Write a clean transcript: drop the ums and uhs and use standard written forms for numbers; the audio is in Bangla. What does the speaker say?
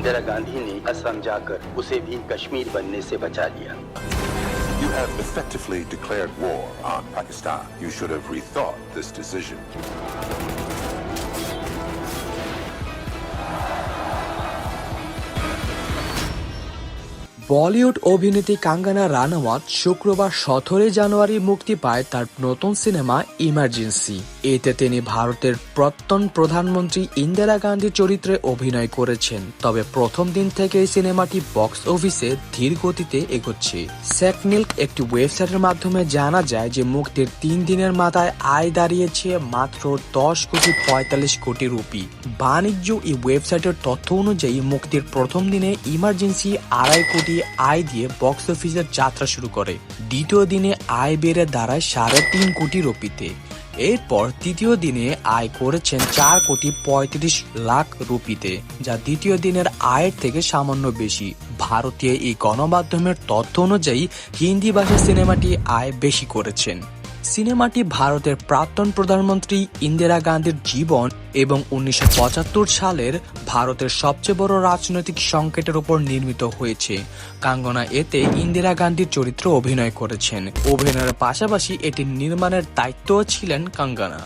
इंदिरा गांधी ने असम जाकर उसे भी कश्मीर बनने से बचा लिया। You have effectively declared war on Pakistan. You should have rethought this decision. Bollywood অভিনেত্রী কাঙ্গনা রানাওয়াত শুক্রবার 17 জানুয়ারি মুক্তি পায় তার নতুন সিনেমা ইমার্জেন্সি। এতে তিনি ভারতের প্রাক্তন প্রধানমন্ত্রী ইন্দিরা গান্ধীর চরিত্রে অভিনয় করেছেন। তবে প্রথম দিন থেকে এই সিনেমাটি বক্স অফিসে ধীর গতিতে এগোচ্ছে। সেকনিল্ক একটি ওয়েবসাইটের মাধ্যমে জানা যায় যে মুক্তির 3 দিনের মাথায় আয় দাঁড়িয়েছে মাত্র 10,45 কোটি রুপি। বাণিজ্য এই ওয়েবসাইটের তথ্য অনুযায়ী মুক্তির প্রথম দিনে ইমার্জেন্সি 2.5 কোটি আয় দিয়ে বক্স অফিসের যাত্রা শুরু করে। দ্বিতীয় দিনে আয় বেড়ে দাঁড়ায় 3.5 কোটি রুপিতে। এরপর তৃতীয় দিনে আয় করেছেন 4,35 লাখ রুপিতে, যা দ্বিতীয় দিনের আয়ের থেকে সামান্য বেশি। ভারতীয় এই গণমাধ্যমের তথ্য অনুযায়ী হিন্দি ভাষার সিনেমাটি আয় বেশি করেছেন। সিনেমাটি ভারতের প্রাক্তন প্রধানমন্ত্রী ইন্দিরা গান্ধীর জীবন এবং 1975 সালের ভারতের সবচেয়ে বড় রাজনৈতিক সংকটের উপর নির্মিত হয়েছে। কাঙ্গনা এতে ইন্দিরা গান্ধীর চরিত্রে অভিনয় করেছেন। অভিনয়ের পাশাপাশি এটি নির্মাণের দায়িত্বও ছিলেন কাঙ্গনা।